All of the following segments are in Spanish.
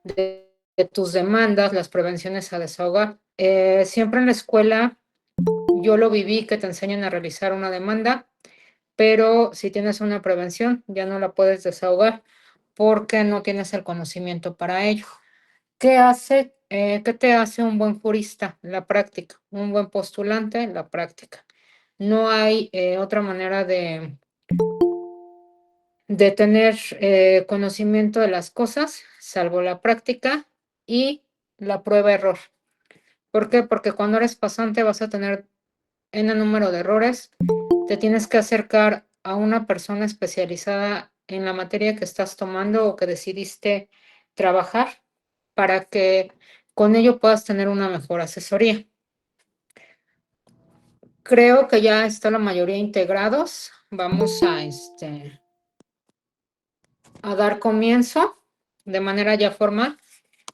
de tus demandas, las prevenciones a desahogar. Siempre en la escuela yo lo viví, que te enseñan a realizar una demanda, pero si tienes una prevención, ya no la puedes desahogar porque no tienes el conocimiento para ello. ¿Qué te hace un buen jurista? La práctica. Un buen postulante, la práctica. No hay otra manera de tener conocimiento de las cosas, salvo la práctica y la prueba-error. ¿Por qué? Porque cuando eres pasante vas a tener n número de errores, te tienes que acercar a una persona especializada en la materia que estás tomando o que decidiste trabajar para que con ello puedas tener una mejor asesoría. Creo que ya está la mayoría integrados. Vamos a dar comienzo de manera ya formal.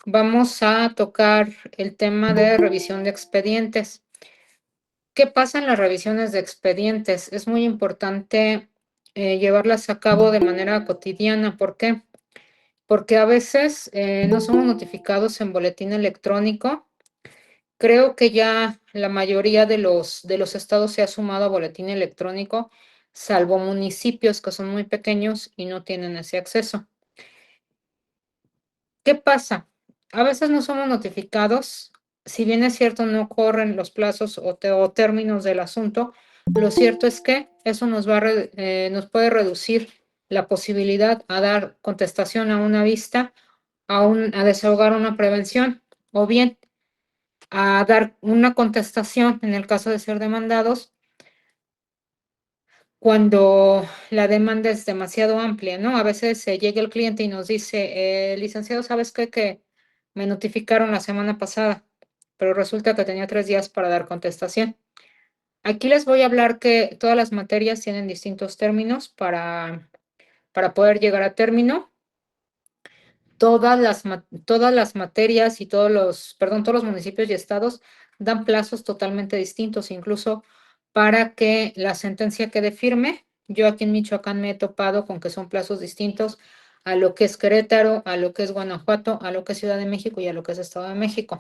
Vamos a tocar el tema de revisión de expedientes. ¿Qué pasa en las revisiones de expedientes? Es muy importante llevarlas a cabo de manera cotidiana. ¿Por qué? Porque a veces no somos notificados en boletín electrónico. Creo que ya la mayoría de los estados se ha sumado a boletín electrónico, salvo municipios que son muy pequeños y no tienen ese acceso. ¿Qué pasa? A veces no somos notificados, si bien es cierto, no corren los plazos o términos del asunto, lo cierto es que eso nos puede reducir la posibilidad a dar contestación a una vista, a desahogar una prevención, o bien a dar una contestación en el caso de ser demandados cuando la demanda es demasiado amplia, ¿no? A veces llega el cliente y nos dice, licenciado, ¿sabes qué? Que me notificaron la semana pasada, pero resulta que tenía 3 días para dar contestación. Aquí les voy a hablar que todas las materias tienen distintos términos para poder llegar a término. Todas las materias y todos los municipios y estados dan plazos totalmente distintos, incluso para que la sentencia quede firme. Yo aquí en Michoacán me he topado con que son plazos distintos a lo que es Querétaro, a lo que es Guanajuato, a lo que es Ciudad de México y a lo que es Estado de México.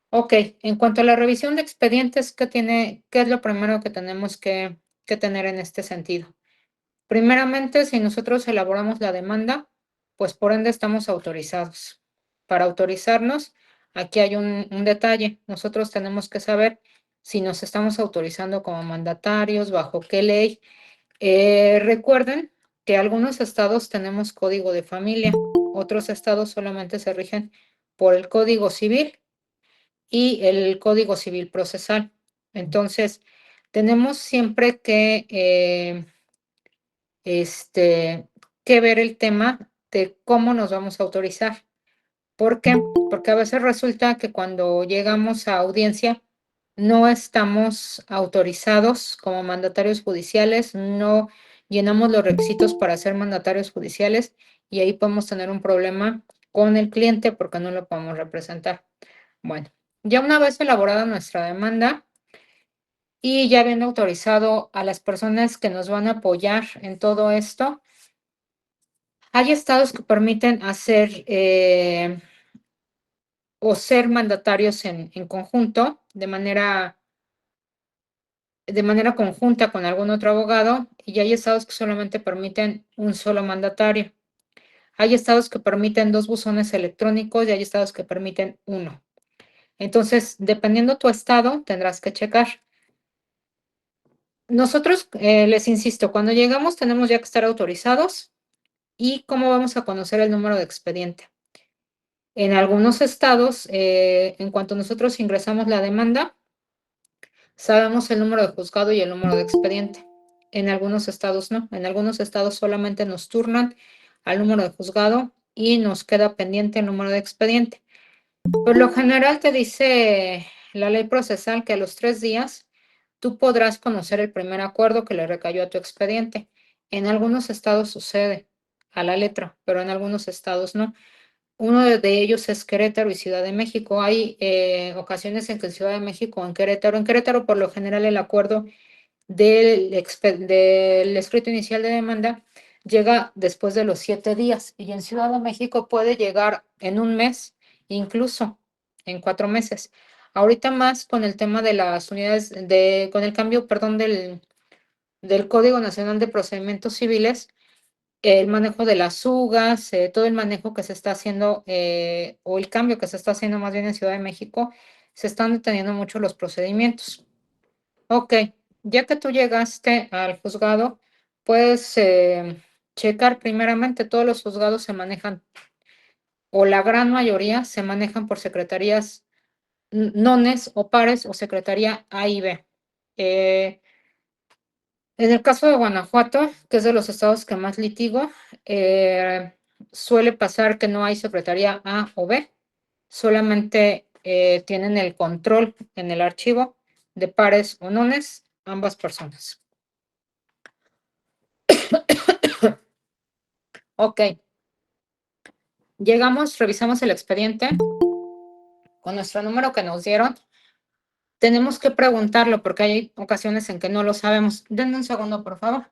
Ok, en cuanto a la revisión de expedientes, ¿qué es lo primero que tenemos que tener en este sentido? Primeramente, si nosotros elaboramos la demanda, pues por ende estamos autorizados. Para autorizarnos, aquí hay un detalle. Nosotros tenemos que saber si nos estamos autorizando como mandatarios, bajo qué ley. Recuerden que algunos estados tenemos código de familia, otros estados solamente se rigen por el Código Civil y el Código Civil Procesal. Entonces, tenemos siempre que ver el tema de cómo nos vamos a autorizar. ¿Por qué? Porque a veces resulta que cuando llegamos a audiencia no estamos autorizados como mandatarios judiciales, no llenamos los requisitos para ser mandatarios judiciales y ahí podemos tener un problema con el cliente porque no lo podemos representar. Bueno, ya una vez elaborada nuestra demanda y ya habiendo autorizado a las personas que nos van a apoyar en todo esto, hay estados que permiten hacer o ser mandatarios en conjunto, de manera conjunta con algún otro abogado, y hay estados que solamente permiten un solo mandatario. Hay estados que permiten 2 buzones electrónicos y hay estados que permiten uno. Entonces, dependiendo tu estado, tendrás que checar. Nosotros, les insisto, cuando llegamos tenemos ya que estar autorizados. ¿Y cómo vamos a conocer el número de expediente? En algunos estados, en cuanto nosotros ingresamos la demanda, sabemos el número de juzgado y el número de expediente. En algunos estados no. En algunos estados solamente nos turnan al número de juzgado y nos queda pendiente el número de expediente. Por lo general te dice la ley procesal que a los 3 días tú podrás conocer el primer acuerdo que le recayó a tu expediente. En algunos estados sucede a la letra, pero en algunos estados no. Uno de ellos es Querétaro y Ciudad de México. Hay ocasiones en que en Ciudad de México o en Querétaro por lo general el acuerdo del escrito inicial de demanda llega después de los 7 días y en Ciudad de México puede llegar en un mes, incluso en 4 meses. Ahorita más con el tema de las unidades con el cambio, perdón, del Código Nacional de Procedimientos Civiles, el manejo de las fugas, todo el manejo que se está haciendo, o el cambio que se está haciendo más bien en Ciudad de México, se están deteniendo mucho los procedimientos. Ok, ya que tú llegaste al juzgado, puedes checar primeramente, todos los juzgados se manejan, o la gran mayoría se manejan por secretarías nones o pares o secretaría A y B. Eh, en el caso de Guanajuato, que es de los estados que más litigo, eh, suele pasar que no hay secretaría A o B, solamente tienen el control en el archivo de pares o nones, ambas personas. Ok, llegamos, revisamos el expediente con nuestro número que nos dieron. Tenemos que preguntarlo porque hay ocasiones en que no lo sabemos. Denme un segundo, por favor.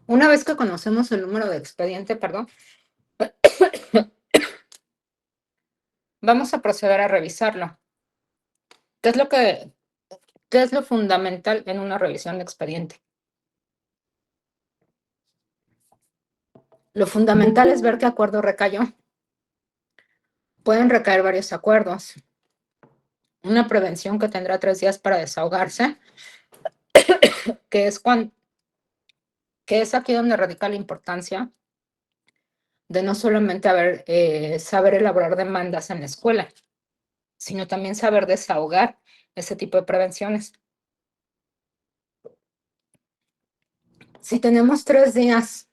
Una vez que conocemos el número de expediente, perdón, vamos a proceder a revisarlo. ¿Qué es qué es lo fundamental en una revisión de expediente? Lo fundamental es ver qué acuerdo recayó. Pueden recaer varios acuerdos. Una prevención que tendrá 3 días para desahogarse, que es, que es aquí donde radica la importancia de no solamente saber elaborar demandas en la escuela, sino también saber desahogar ese tipo de prevenciones. Si tenemos 3 días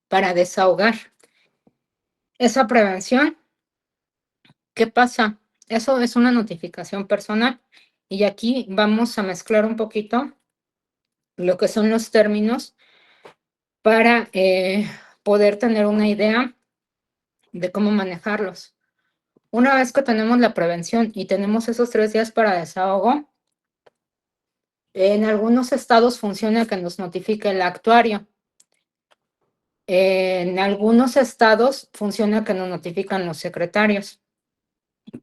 para desahogar esa prevención, ¿qué pasa? Eso es una notificación personal y aquí vamos a mezclar un poquito lo que son los términos para poder tener una idea de cómo manejarlos. Una vez que tenemos la prevención y tenemos esos 3 días para desahogo, en algunos estados funciona que nos notifique el actuario. En algunos estados funciona que nos notifican los secretarios,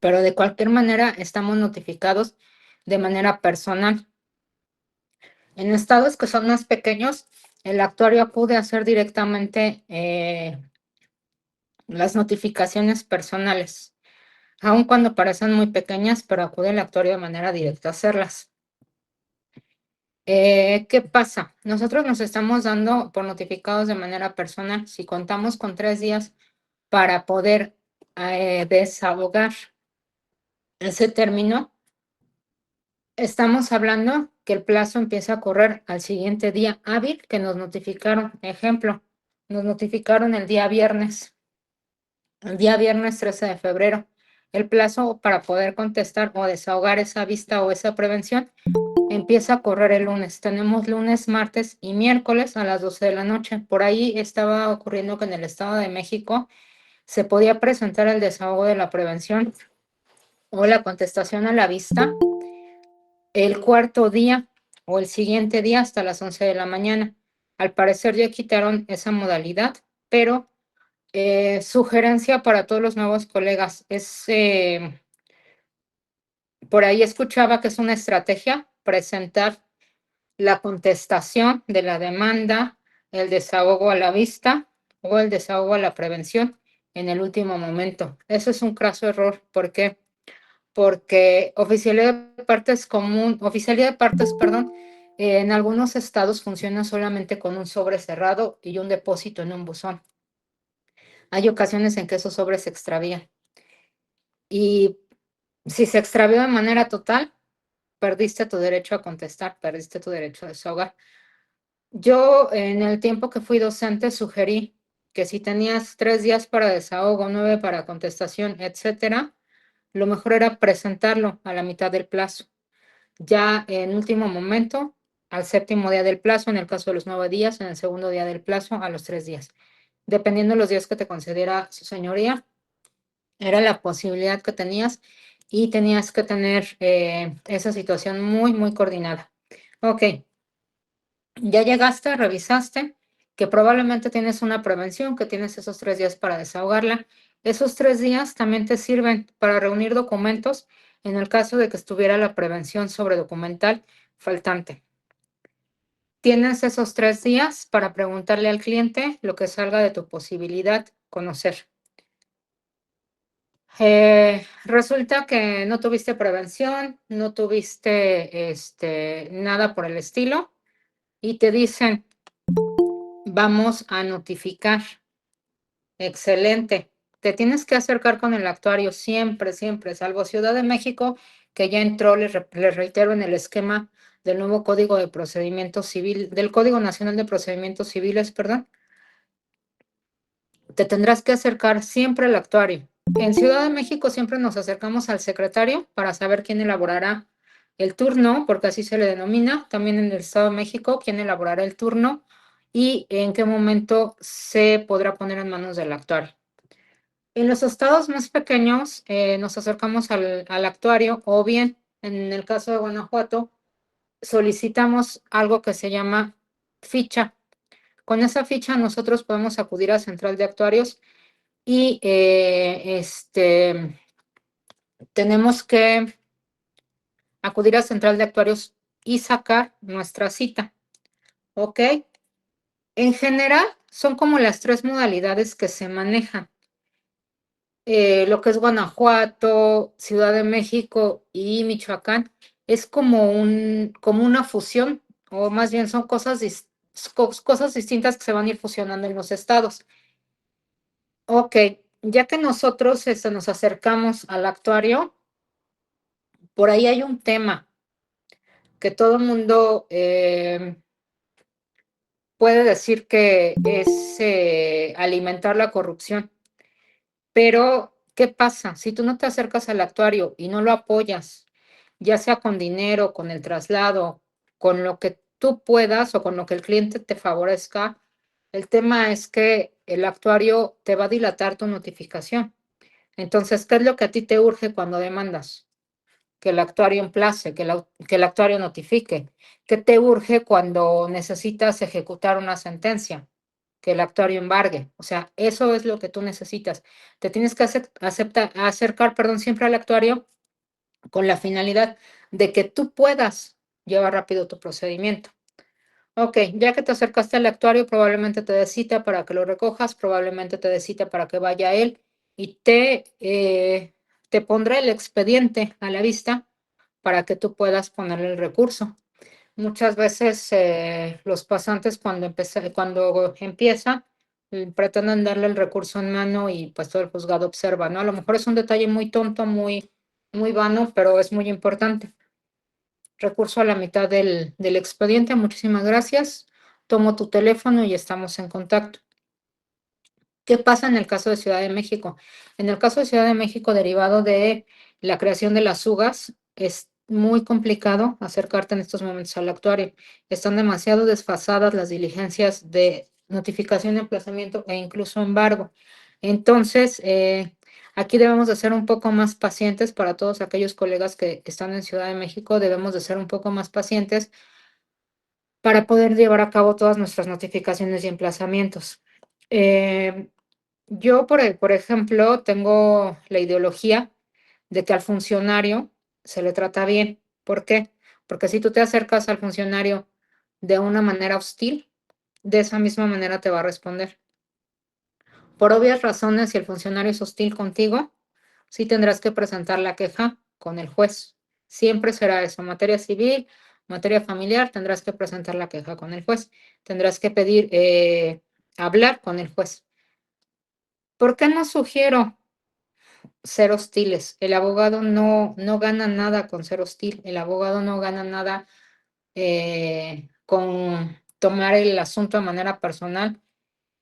pero de cualquier manera estamos notificados de manera personal. En estados que son más pequeños, el actuario acude a hacer directamente las notificaciones personales, aun cuando parecen muy pequeñas, pero acude el actuario de manera directa a hacerlas. ¿Qué pasa? Nosotros nos estamos dando por notificados de manera personal si contamos con 3 días para poder desahogar ese término. Estamos hablando que el plazo empieza a correr al siguiente día hábil que nos notificaron. Ejemplo, nos notificaron el día viernes 13 de febrero. El plazo para poder contestar o desahogar esa vista o esa prevención empieza a correr el lunes. Tenemos lunes, martes y miércoles a las 12 de la noche. Por ahí estaba ocurriendo que en el Estado de México se podía presentar el desahogo de la prevención o la contestación a la vista el cuarto día o el siguiente día hasta las 11 de la mañana. Al parecer ya quitaron esa modalidad, pero sugerencia para todos los nuevos colegas es, por ahí escuchaba que es una estrategia presentar la contestación de la demanda, el desahogo a la vista o el desahogo a la prevención en el último momento. Eso es un craso error. ¿Por qué? Porque oficialidad de partes, perdón, en algunos estados funciona solamente con un sobre cerrado y un depósito en un buzón. Hay ocasiones en que esos sobres se extravían. Y si se extravió de manera total, perdiste tu derecho a contestar, perdiste tu derecho a desahogar. Yo en el tiempo que fui docente sugerí que si tenías 3 días para desahogo, 9 para contestación, etcétera, lo mejor era presentarlo a la mitad del plazo. Ya en último momento, al séptimo día del plazo, en el caso de los 9 días, en el segundo día del plazo, a los 3 días. Dependiendo de los días que te concediera su señoría, era la posibilidad que tenías y tenías que tener esa situación muy, muy coordinada. Ok, ya llegaste, revisaste que probablemente tienes una prevención, que tienes esos 3 días para desahogarla. Esos 3 días también te sirven para reunir documentos en el caso de que estuviera la prevención sobre documental faltante. Tienes esos 3 días para preguntarle al cliente lo que salga de tu posibilidad conocer. Resulta que no tuviste prevención, no tuviste nada por el estilo y te dicen, vamos a notificar. Excelente. Te tienes que acercar con el actuario siempre, siempre, salvo Ciudad de México, que ya entró, les reitero, en el esquema del nuevo Código de Procedimientos Civil, del Código Nacional de Procedimientos Civiles, perdón. Te tendrás que acercar siempre al actuario. En Ciudad de México siempre nos acercamos al secretario para saber quién elaborará el turno, porque así se le denomina. También en el Estado de México, quién elaborará el turno y en qué momento se podrá poner en manos del actuario. En los estados más pequeños nos acercamos al actuario o bien, en el caso de Guanajuato, solicitamos algo que se llama ficha. Con esa ficha nosotros podemos acudir a Central de Actuarios y tenemos que acudir a Central de Actuarios y sacar nuestra cita. ¿Ok? En general, son como las 3 modalidades que se manejan. Lo que es Guanajuato, Ciudad de México y Michoacán, es como una fusión, o más bien son cosas distintas que se van a ir fusionando en los estados. Ok, ya que nosotros nos acercamos al actuario, por ahí hay un tema que todo el mundo puede decir que es alimentar la corrupción. Pero, ¿qué pasa? Si tú no te acercas al actuario y no lo apoyas, ya sea con dinero, con el traslado, con lo que tú puedas o con lo que el cliente te favorezca, el tema es que el actuario te va a dilatar tu notificación. Entonces, ¿qué es lo que a ti te urge cuando demandas? Que el actuario emplace, que el actuario notifique. ¿Qué te urge cuando necesitas ejecutar una sentencia? Que el actuario embargue. O sea, eso es lo que tú necesitas. Te tienes que acercar, perdón, siempre al actuario con la finalidad de que tú puedas llevar rápido tu procedimiento. Ok, ya que te acercaste al actuario, probablemente te dé cita para que lo recojas, probablemente te dé cita para que vaya él y te pondrá el expediente a la vista para que tú puedas ponerle el recurso. Muchas veces los pasantes cuando empiezan pretenden darle el recurso en mano y pues todo el juzgado observa, ¿no? A lo mejor es un detalle muy tonto, muy, muy vano, pero es muy importante. Recurso a la mitad del expediente. Muchísimas gracias. Tomo tu teléfono y estamos en contacto. ¿Qué pasa en el caso de Ciudad de México? En el caso de Ciudad de México, derivado de la creación de las UGAs, es muy complicado acercarte en estos momentos al actuario. Están demasiado desfasadas las diligencias de notificación de emplazamiento e incluso embargo. Entonces, aquí debemos de ser un poco más pacientes para todos aquellos colegas que están en Ciudad de México. Debemos de ser un poco más pacientes para poder llevar a cabo todas nuestras notificaciones y emplazamientos. Eh, yo, por ejemplo, tengo la ideología de que al funcionario se le trata bien. ¿Por qué? Porque si tú te acercas al funcionario de una manera hostil, de esa misma manera te va a responder. Por obvias razones, si el funcionario es hostil contigo, sí tendrás que presentar la queja con el juez. Siempre será eso. Materia civil, materia familiar, tendrás que presentar la queja con el juez. Tendrás que pedir hablar con el juez. ¿Por qué no sugiero ser hostiles? El abogado no gana nada con ser hostil. El abogado no gana nada con tomar el asunto de manera personal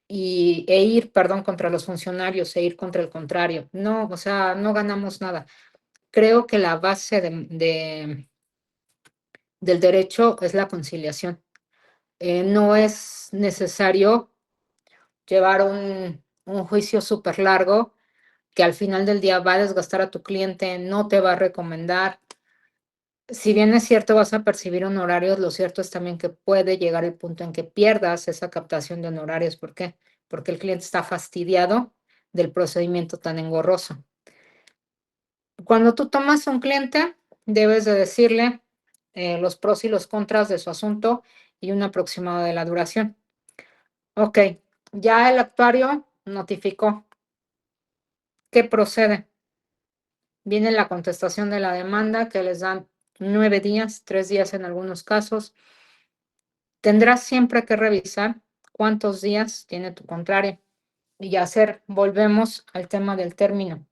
e ir, perdón, contra los funcionarios e ir contra el contrario. No, o sea, no ganamos nada. Creo que la base del derecho es la conciliación. No es necesario llevar un juicio súper largo que al final del día va a desgastar a tu cliente, no te va a recomendar. Si bien es cierto, vas a percibir honorarios, lo cierto es también que puede llegar el punto en que pierdas esa captación de honorarios. ¿Por qué? Porque el cliente está fastidiado del procedimiento tan engorroso. Cuando tú tomas un cliente, debes de decirle los pros y los contras de su asunto y un aproximado de la duración. Ok, ya el actuario notificó. ¿Qué procede? Viene la contestación de la demanda que les dan 9 días, 3 días en algunos casos. Tendrás siempre que revisar cuántos días tiene tu contrario y volvemos al tema del término,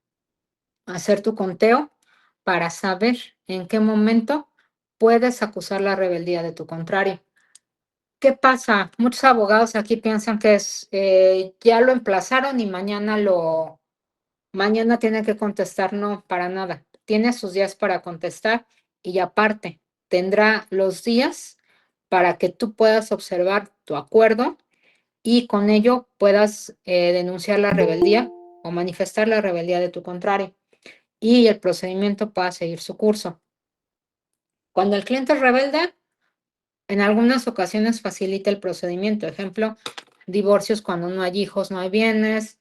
hacer tu conteo para saber en qué momento puedes acusar la rebeldía de tu contrario. ¿Qué pasa? Muchos abogados aquí piensan que ya lo emplazaron y mañana tiene que contestar. No, para nada. Tiene sus días para contestar y aparte tendrá los días para que tú puedas observar tu acuerdo y con ello puedas denunciar la rebeldía o manifestar la rebeldía de tu contrario y el procedimiento pueda seguir su curso. Cuando el cliente es rebelde, en algunas ocasiones facilita el procedimiento. Ejemplo, divorcios cuando no hay hijos, no hay bienes.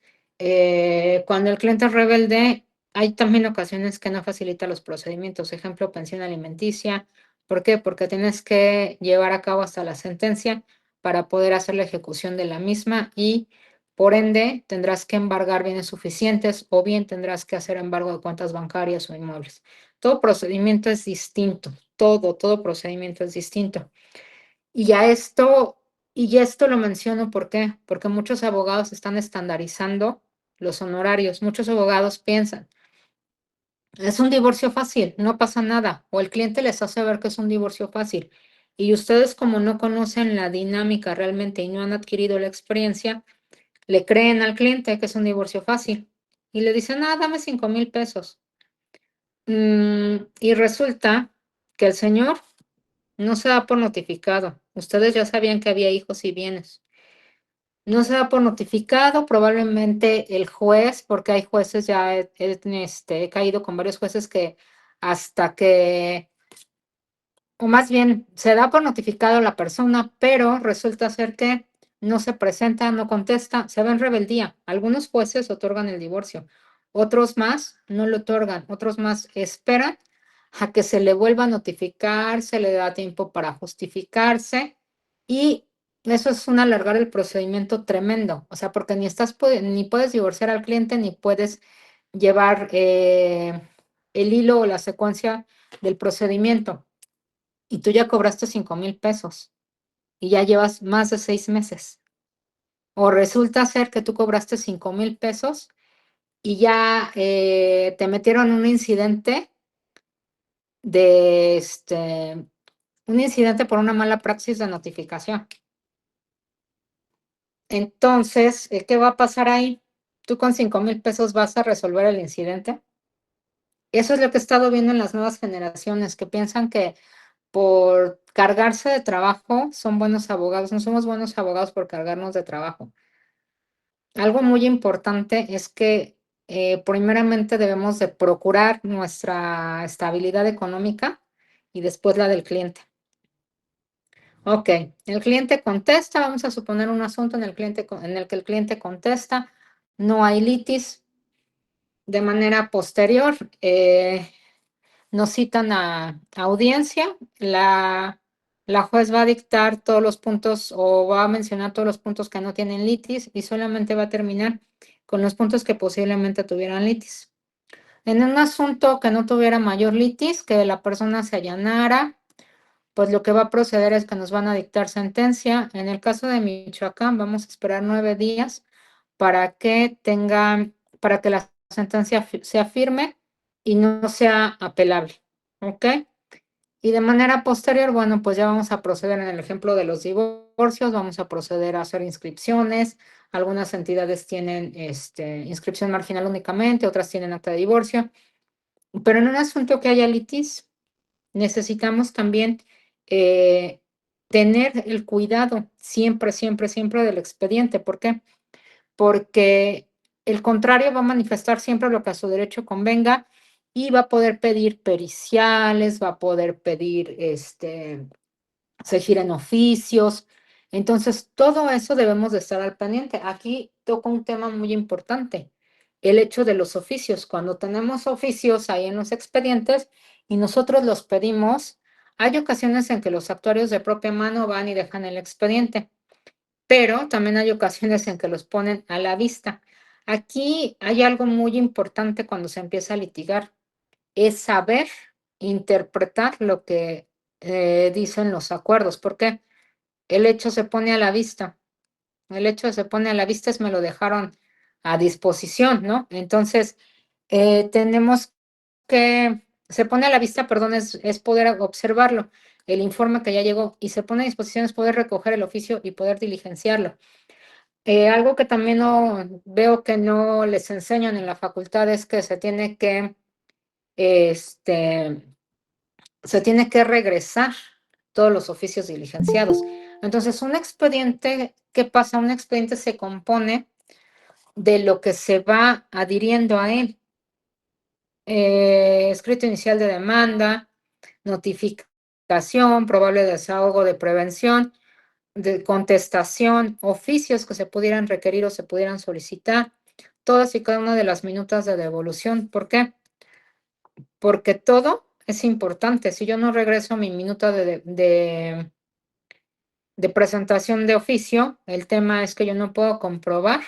Cuando el cliente es rebelde, hay también ocasiones que no facilita los procedimientos. Ejemplo, pensión alimenticia. ¿Por qué? Porque tienes que llevar a cabo hasta la sentencia para poder hacer la ejecución de la misma y por ende tendrás que embargar bienes suficientes o bien tendrás que hacer embargo de cuentas bancarias o inmuebles. Todo procedimiento es distinto, todo procedimiento es distinto. Y esto lo menciono, ¿por qué? Porque muchos abogados están estandarizando los honorarios. Muchos abogados piensan, es un divorcio fácil, no pasa nada, o el cliente les hace ver que es un divorcio fácil. Y ustedes, como no conocen la dinámica realmente y no han adquirido la experiencia, le creen al cliente que es un divorcio fácil y le dicen, dame 5,000 pesos. Y resulta que el señor no se da por notificado. Ustedes ya sabían que había hijos y bienes. No se da por notificado, probablemente el juez, porque hay jueces, ya he caído con varios jueces que hasta que, o más bien, se da por notificado la persona, pero resulta ser que no se presenta, no contesta, se ve en rebeldía. Algunos jueces otorgan el divorcio, otros más no lo otorgan, otros más esperan a que se le vuelva a notificar, se le da tiempo para justificarse y eso es un alargar el procedimiento tremendo, o sea, porque ni puedes divorciar al cliente ni puedes llevar el hilo o la secuencia del procedimiento y tú ya cobraste 5,000 pesos y ya llevas más de 6 meses. O resulta ser que tú cobraste 5,000 pesos y ya te metieron de un incidente por una mala praxis de notificación. Entonces, ¿qué va a pasar ahí? ¿Tú con 5,000 pesos vas a resolver el incidente? Eso es lo que he estado viendo en las nuevas generaciones, que piensan que por cargarse de trabajo son buenos abogados. No somos buenos abogados por cargarnos de trabajo. Algo muy importante es que primeramente debemos de procurar nuestra estabilidad económica y después la del cliente. Ok, el cliente contesta, vamos a suponer un asunto en el que el cliente contesta, no hay litis. De manera posterior, nos citan a audiencia, la juez va a dictar todos los puntos o va a mencionar todos los puntos que no tienen litis y solamente va a terminar con los puntos que posiblemente tuvieran litis. En un asunto que no tuviera mayor litis, que la persona se allanara, pues lo que va a proceder es que nos van a dictar sentencia. En el caso de Michoacán, vamos a esperar 9 días para que la sentencia sea firme y no sea apelable. ¿Ok? Y de manera posterior, bueno, pues ya vamos a proceder en el ejemplo de los divorcios. divorcios, vamos a proceder a hacer inscripciones. Algunas entidades tienen inscripción marginal únicamente, otras tienen acta de divorcio. Pero en un asunto que haya litis, necesitamos también eh, tener el cuidado siempre, siempre, siempre del expediente. ¿Por qué? Porque el contrario va a manifestar siempre lo que a su derecho convenga y va a poder pedir periciales, va a poder pedir se giran oficios. Entonces, todo eso debemos de estar al pendiente. Aquí toca un tema muy importante, el hecho de los oficios. Cuando tenemos oficios ahí en los expedientes y nosotros los pedimos, hay ocasiones en que los actuarios de propia mano van y dejan el expediente, pero también hay ocasiones en que los ponen a la vista. Aquí hay algo muy importante cuando se empieza a litigar, es saber interpretar lo que dicen los acuerdos. ¿Por qué? El hecho se pone a la vista. El hecho se pone a la vista es me lo dejaron a disposición, ¿no? Entonces, tenemos que, se pone a la vista, perdón, es poder observarlo, el informe que ya llegó, y se pone a disposición es poder recoger el oficio y poder diligenciarlo. Algo que también no veo que no les enseñan en la facultad es que este, se tiene que regresar todos los oficios diligenciados. Entonces, un expediente, ¿qué pasa? Un expediente se compone de lo que se va adhiriendo a él. Escrito inicial de demanda, notificación, probable desahogo de prevención, de contestación, oficios que se pudieran requerir o se pudieran solicitar, todas y cada una de las minutas de devolución. ¿Por qué? Porque todo es importante. Si yo no regreso mi minuta de presentación de oficio, el tema es que yo no puedo comprobar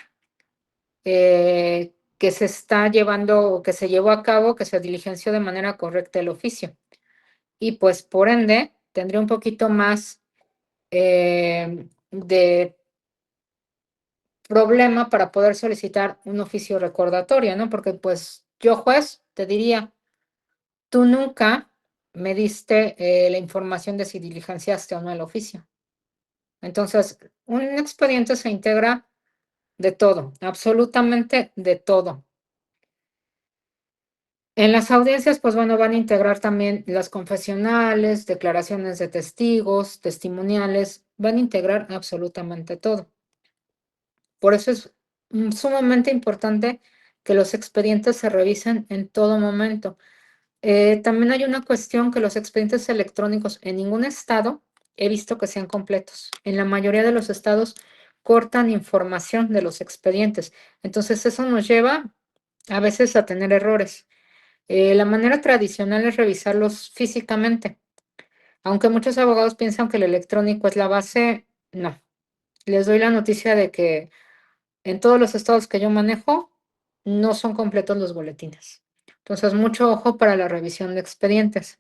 que se está llevando o que se llevó a cabo, que se diligenció de manera correcta el oficio. Y pues por ende, tendría un poquito más de problema para poder solicitar un oficio recordatorio, ¿no? Porque pues yo, juez, te diría, tú nunca me diste la información de si diligenciaste o no el oficio. Entonces, un expediente se integra de todo, absolutamente de todo. En las audiencias, pues bueno, van a integrar también las confesionales, declaraciones de testigos, testimoniales, van a integrar absolutamente todo. Por eso es sumamente importante que los expedientes se revisen en todo momento. También hay una cuestión que los expedientes electrónicos en ningún estado he visto que sean completos. En la mayoría de los estados cortan información de los expedientes. Entonces eso nos lleva a veces a tener errores. La manera tradicional es revisarlos físicamente. Aunque muchos abogados piensan que el electrónico es la base, no. Les doy la noticia de que en todos los estados que yo manejo no son completos los boletines. Entonces, mucho ojo para la revisión de expedientes.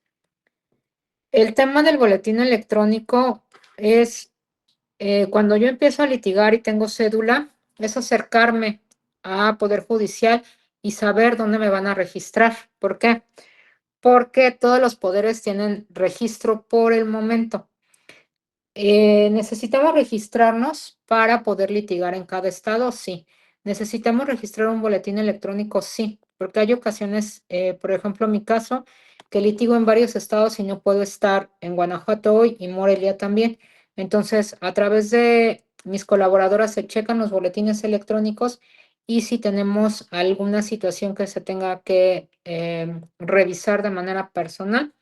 El tema del boletín electrónico es cuando yo empiezo a litigar y tengo cédula, es acercarme a Poder Judicial y saber dónde me van a registrar. ¿Por qué? Porque todos los poderes tienen registro por el momento. ¿Necesitamos registrarnos para poder litigar en cada estado? Sí. ¿Necesitamos registrar un boletín electrónico? Sí, porque hay ocasiones, por ejemplo, en mi caso, que litigo en varios estados y no puedo estar en Guanajuato hoy y Morelia también. Entonces, a través de mis colaboradoras se checan los boletines electrónicos y si tenemos alguna situación que se tenga que revisar de manera personal,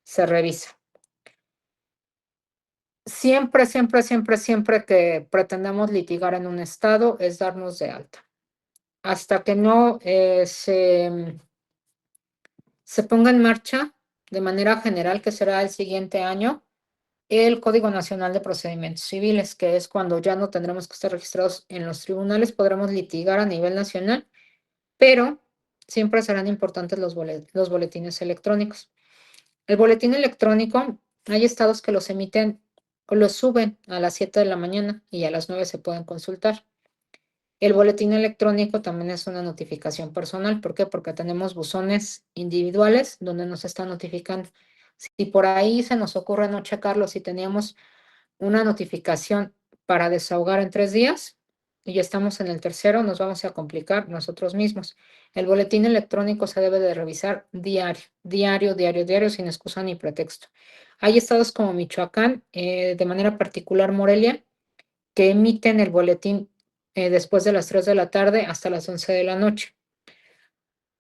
se revisa. Siempre, siempre, siempre, siempre que pretendamos litigar en un estado es darnos de alta. Hasta que no se ponga en marcha de manera general, que será el siguiente año, el Código Nacional de Procedimientos Civiles, que es cuando ya no tendremos que estar registrados en los tribunales, podremos litigar a nivel nacional, pero siempre serán importantes los boletines electrónicos. El boletín electrónico, hay estados que los emiten o los suben a las 7 de la mañana y a las 9 se pueden consultar. El boletín electrónico también es una notificación personal. ¿Por qué? Porque tenemos buzones individuales donde nos están notificando. Si por ahí se nos ocurre no checarlo, si teníamos una notificación para desahogar en 3 días y ya estamos en el tercero, nos vamos a complicar nosotros mismos. El boletín electrónico se debe de revisar diario, diario, diario, diario, sin excusa ni pretexto. Hay estados como Michoacán, de manera particular Morelia, que emiten el boletín después de las 3 de la tarde hasta las 11 de la noche.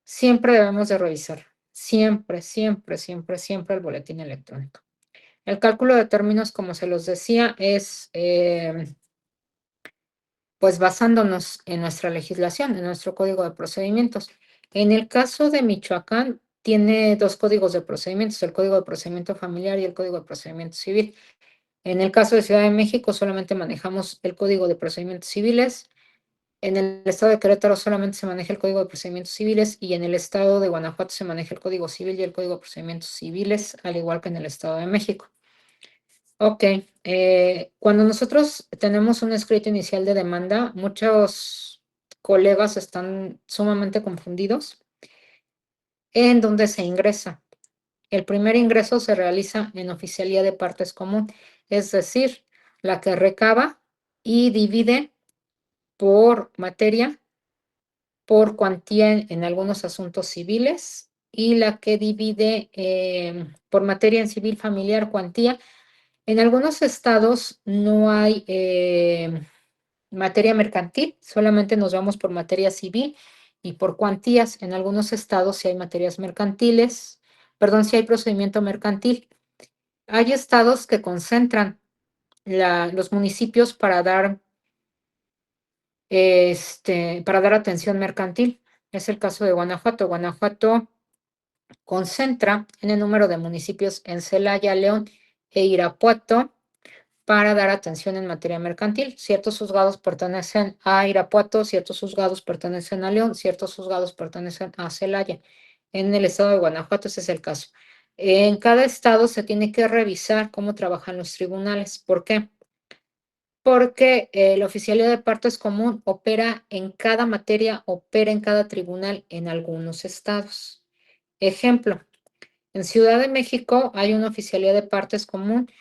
Siempre debemos de revisar, siempre, siempre, siempre, siempre el boletín electrónico. El cálculo de términos, como se los decía, es pues basándonos en nuestra legislación, en nuestro código de procedimientos. En el caso de Michoacán, tiene dos códigos de procedimientos, el código de procedimiento familiar y el código de procedimiento civil. En el caso de Ciudad de México, solamente manejamos el código de procedimientos civiles. En el estado de Querétaro solamente se maneja el código de procedimientos civiles y en el estado de Guanajuato se maneja el código civil y el código de procedimientos civiles, al igual que en el estado de México. Ok, cuando nosotros tenemos un escrito inicial de demanda, muchos colegas están sumamente confundidos en dónde se ingresa. El primer ingreso se realiza en oficialía de partes común, es decir, la que recaba y divide por materia, por cuantía en algunos asuntos civiles y la que divide por materia en civil familiar, cuantía. En algunos estados no hay materia mercantil, solamente nos vamos por materia civil y por cuantías. En algunos estados sí hay materias mercantiles, perdón, sí hay procedimiento mercantil. Hay estados que concentran los municipios para dar atención mercantil. Es el caso de Guanajuato. Guanajuato concentra en el número de municipios en Celaya, León e Irapuato para dar atención en materia mercantil. Ciertos juzgados pertenecen a Irapuato, ciertos juzgados pertenecen a León, ciertos juzgados pertenecen a Celaya. En el estado de Guanajuato ese es el caso. En cada estado se tiene que revisar cómo trabajan los tribunales. ¿Por qué? Porque la oficialía de partes común opera en cada materia, opera en cada tribunal en algunos estados. Ejemplo, en Ciudad de México hay una oficialía de partes común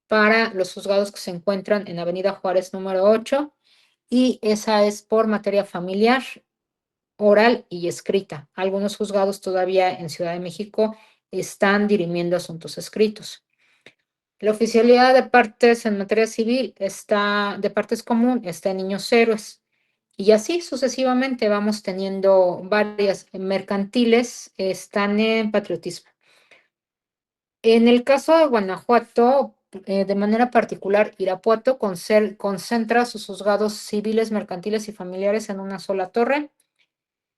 para los juzgados que se encuentran en Avenida Juárez número 8 y esa es por materia familiar, oral y escrita. Algunos juzgados todavía en Ciudad de México están dirimiendo asuntos escritos. La oficialidad de partes en materia civil está, de partes común, está en Niños Héroes. Y así sucesivamente vamos teniendo varias mercantiles, están en patriotismo. En el caso de Guanajuato, de manera particular, Irapuato concentra sus juzgados civiles, mercantiles y familiares en una sola torre.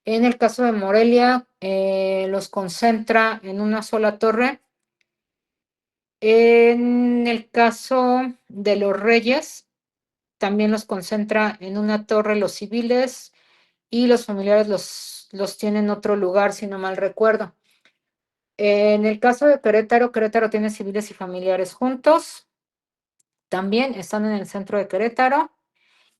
En el caso de Morelia, los concentra en una sola torre. En el caso de los Reyes, también los concentra en una torre los civiles y los familiares los tiene en otro lugar, si no mal recuerdo. En el caso de Querétaro, Querétaro tiene civiles y familiares juntos. También están en el centro de Querétaro.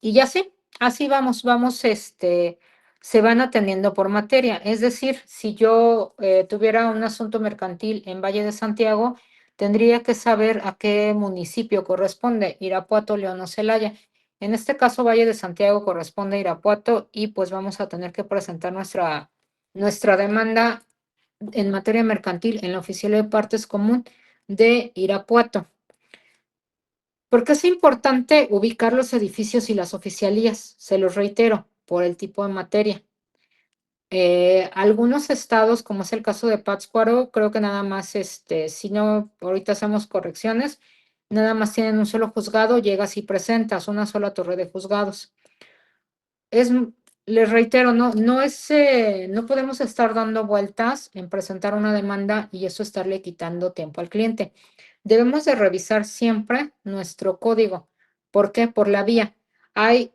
Y ya sí, así vamos, se van atendiendo por materia. Es decir, si yo tuviera un asunto mercantil en Valle de Santiago, tendría que saber a qué municipio corresponde, Irapuato, León o Celaya. En este caso, Valle de Santiago corresponde a Irapuato y pues vamos a tener que presentar nuestra demanda en materia mercantil en la Oficialía de Partes Común de Irapuato. ¿Por qué es importante ubicar los edificios y las oficialías? Se los reitero, por el tipo de materia. Algunos estados, como es el caso de Pátzcuaro, creo que nada más, si no, ahorita hacemos correcciones, nada más tienen un solo juzgado, llegas y presentas una sola torre de juzgados. Les reitero, no podemos estar dando vueltas en presentar una demanda y eso estarle quitando tiempo al cliente. Debemos de revisar siempre nuestro código. ¿Por qué? Por la vía. Hay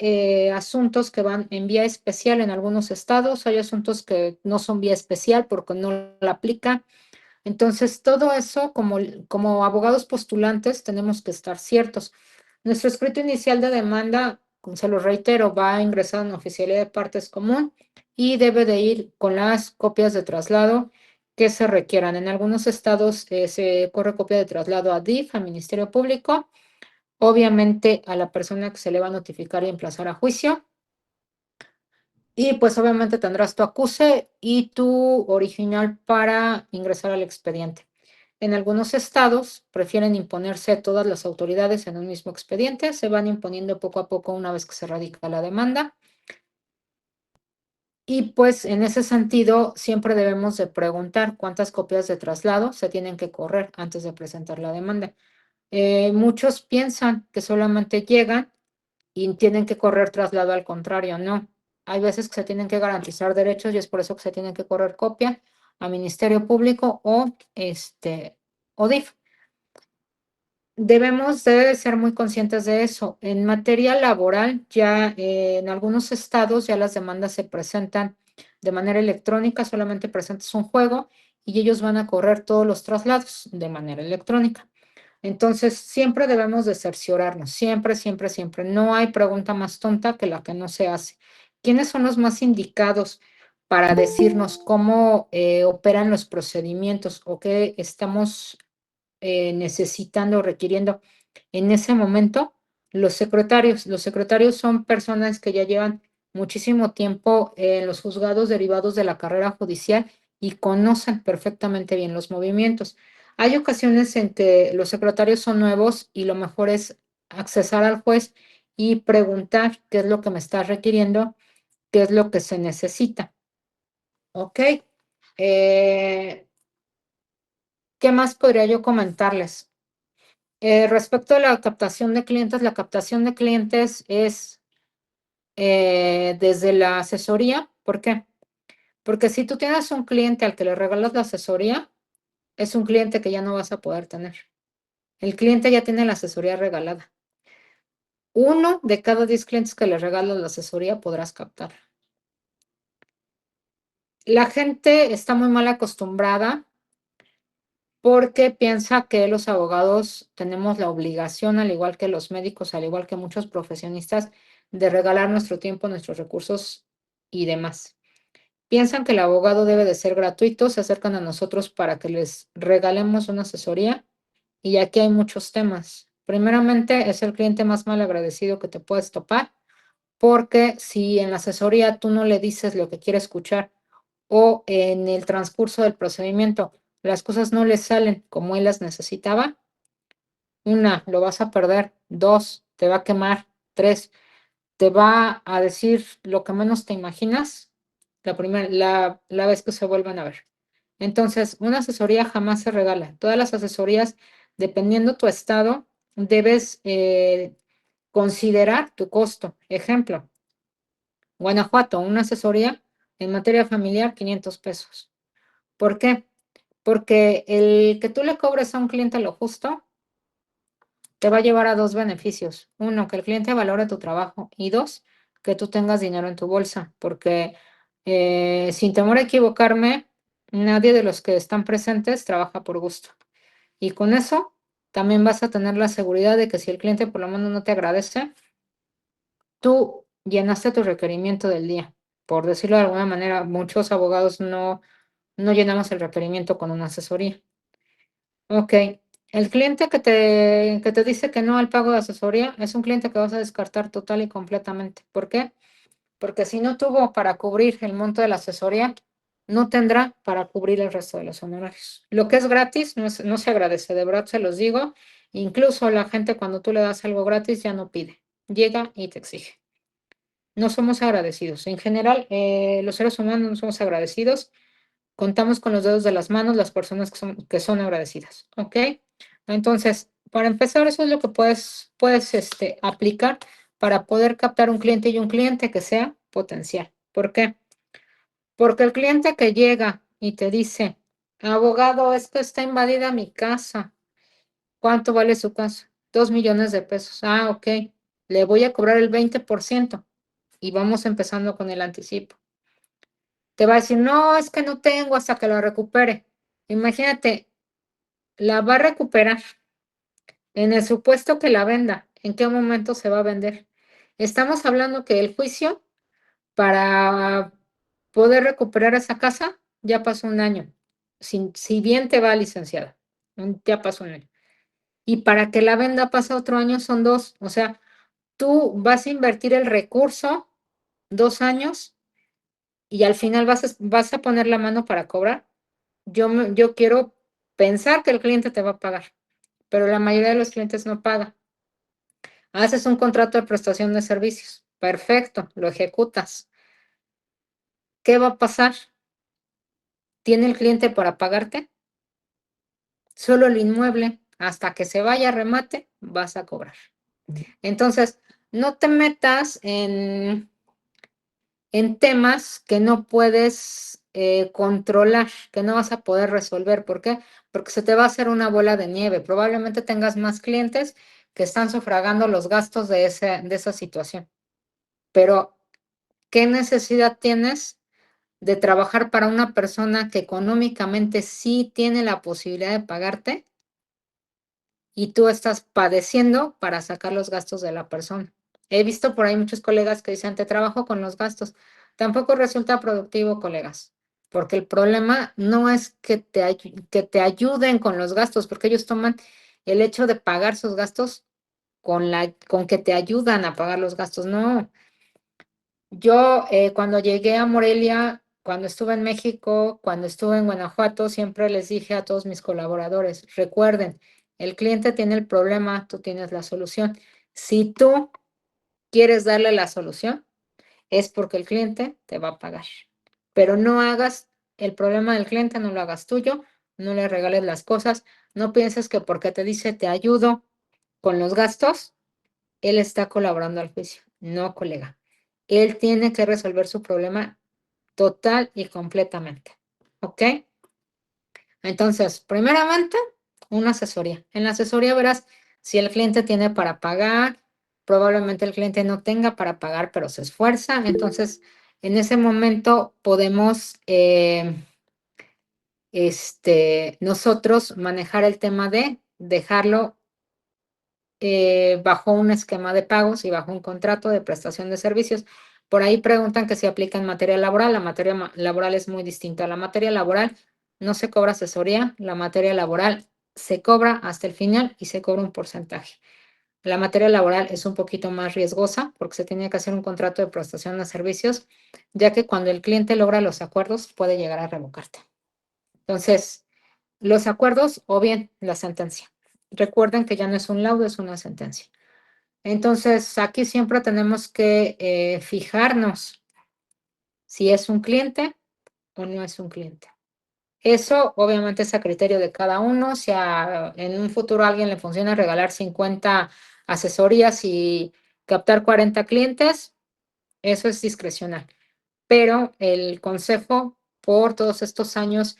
asuntos que van en vía especial en algunos estados, hay asuntos que no son vía especial porque no la aplica. Entonces, todo eso, como abogados postulantes, tenemos que estar ciertos. Nuestro escrito inicial de demanda, se lo reitero, va a ingresar en oficialía de partes común y debe de ir con las copias de traslado que se requieran. En algunos estados se corre copia de traslado a DIF, al Ministerio Público, obviamente a la persona que se le va a notificar y emplazar a juicio. Y pues obviamente tendrás tu acuse y tu original para ingresar al expediente. En algunos estados prefieren imponerse todas las autoridades en un mismo expediente, se van imponiendo poco a poco una vez que se radica la demanda. Y pues en ese sentido siempre debemos de preguntar cuántas copias de traslado se tienen que correr antes de presentar la demanda. Muchos piensan que solamente llegan y tienen que correr traslado, al contrario, no. Hay veces que se tienen que garantizar derechos y es por eso que se tienen que correr copia a Ministerio Público o DIF. Debemos de ser muy conscientes de eso. En materia laboral, ya en algunos estados ya las demandas se presentan de manera electrónica, solamente presentas un juego y ellos van a correr todos los traslados de manera electrónica. Entonces, siempre debemos de cerciorarnos, siempre, siempre, siempre. No hay pregunta más tonta que la que no se hace. ¿Quiénes son los más indicados para decirnos cómo operan los procedimientos o qué estamos necesitando o requiriendo en ese momento? Los secretarios. Los secretarios son personas que ya llevan muchísimo tiempo en los juzgados derivados de la carrera judicial y conocen perfectamente bien los movimientos. Hay ocasiones en que los secretarios son nuevos y lo mejor es accesar al juez y preguntar qué es lo que me está requiriendo, qué es lo que se necesita. ¿Ok? ¿Qué más podría yo comentarles? Respecto a la captación de clientes es desde la asesoría. ¿Por qué? Porque si tú tienes un cliente al que le regalas la asesoría, es un cliente que ya no vas a poder tener. El cliente ya tiene la asesoría regalada. 1 de cada 10 clientes que le regalas la asesoría podrás captar. La gente está muy mal acostumbrada porque piensa que los abogados tenemos la obligación, al igual que los médicos, al igual que muchos profesionistas, de regalar nuestro tiempo, nuestros recursos y demás. Piensan que el abogado debe de ser gratuito, se acercan a nosotros para que les regalemos una asesoría y aquí hay muchos temas. Primeramente, es el cliente más mal agradecido que te puedes topar, porque si en la asesoría tú no le dices lo que quiere escuchar o en el transcurso del procedimiento las cosas no le salen como él las necesitaba, 1, lo vas a perder; 2, te va a quemar; 3, te va a decir lo que menos te imaginas la vez que se vuelvan a ver. Entonces, una asesoría jamás se regala. Todas las asesorías, dependiendo tu estado, debes considerar tu costo. Ejemplo, Guanajuato, una asesoría en materia familiar, 500 pesos. ¿Por qué? Porque el que tú le cobres a un cliente lo justo te va a llevar a 2 beneficios. 1, que el cliente valore tu trabajo y 2, que tú tengas dinero en tu bolsa, porque sin temor a equivocarme, nadie de los que están presentes trabaja por gusto. Y con eso también vas a tener la seguridad de que si el cliente por lo menos no te agradece, tú llenaste tu requerimiento del día. Por decirlo de alguna manera, muchos abogados no llenamos el requerimiento con una asesoría. Ok, el cliente que te dice que no al pago de asesoría es un cliente que vas a descartar total y completamente. ¿Por qué? Porque si no tuvo para cubrir el monto de la asesoría, no tendrá para cubrir el resto de los honorarios. Lo que es gratis no se agradece, de verdad se los digo. Incluso la gente, cuando tú le das algo gratis, ya no pide, llega y te exige. No somos agradecidos. En general, los seres humanos no somos agradecidos. Contamos con los dedos de las manos las personas que son agradecidas, ¿ok? Entonces, para empezar, eso es lo que puedes aplicar para poder captar un cliente y un cliente que sea potencial. ¿Por qué? Porque el cliente que llega y te dice, abogado, es que está invadida mi casa. ¿Cuánto vale su casa? 2 millones de pesos. Ah, ok. Le voy a cobrar el 20% y vamos empezando con el anticipo. Te va a decir, no, es que no tengo hasta que la recupere. Imagínate, la va a recuperar en el supuesto que la venda. ¿En qué momento se va a vender? Estamos hablando que el juicio para poder recuperar esa casa ya pasó un año. Si bien te va licenciada, ya pasó un año. y para que la venda pase otro año son 2. O sea, tú vas a invertir el recurso 2 años y al final vas a poner la mano para cobrar. Yo quiero pensar que el cliente te va a pagar, pero la mayoría de los clientes no pagan. Haces un contrato de prestación de servicios. Perfecto, lo ejecutas. ¿Qué va a pasar? ¿Tiene el cliente para pagarte? Solo el inmueble. Hasta que se vaya a remate, vas a cobrar. Entonces, no te metas en temas que no puedes controlar, que no vas a poder resolver. ¿Por qué? Porque se te va a hacer una bola de nieve. Probablemente tengas más clientes que están sufragando los gastos de esa situación. Pero, ¿qué necesidad tienes de trabajar para una persona que económicamente sí tiene la posibilidad de pagarte y tú estás padeciendo para sacar los gastos de la persona? He visto por ahí muchos colegas que dicen, te trabajo con los gastos. Tampoco resulta productivo, colegas, porque el problema no es que te ayuden con los gastos, porque ellos toman el hecho de pagar sus gastos con que te ayudan a pagar los gastos. No, yo cuando llegué a Morelia, cuando estuve en México, cuando estuve en Guanajuato, siempre les dije a todos mis colaboradores, recuerden, el cliente tiene el problema, tú tienes la solución. Si tú quieres darle la solución, es porque el cliente te va a pagar. Pero no hagas el problema del cliente, no lo hagas tuyo, no le regales las cosas, no pienses que porque te dice te ayudo con los gastos, él está colaborando al juicio. No, colega. Él tiene que resolver su problema total y completamente. ¿Ok? Entonces, primeramente, una asesoría. En la asesoría verás si el cliente tiene para pagar, probablemente el cliente no tenga para pagar, pero se esfuerza. Entonces, en ese momento podemos nosotros manejar el tema de dejarlo bajo un esquema de pagos y bajo un contrato de prestación de servicios. Por ahí preguntan que si aplica en materia laboral. La materia laboral es muy distinta. La materia laboral no se cobra asesoría, la materia laboral se cobra hasta el final y se cobra un porcentaje. La materia laboral es un poquito más riesgosa porque se tiene que hacer un contrato de prestación de servicios, ya que cuando el cliente logra los acuerdos puede llegar a revocarte. Entonces, los acuerdos o bien la sentencia. Recuerden que ya no es un laudo, es una sentencia. Entonces, aquí siempre tenemos que fijarnos si es un cliente o no es un cliente. Eso obviamente es a criterio de cada uno. Si en un futuro a alguien le funciona regalar 50 asesorías y captar 40 clientes, eso es discrecional. Pero el consejo por todos estos años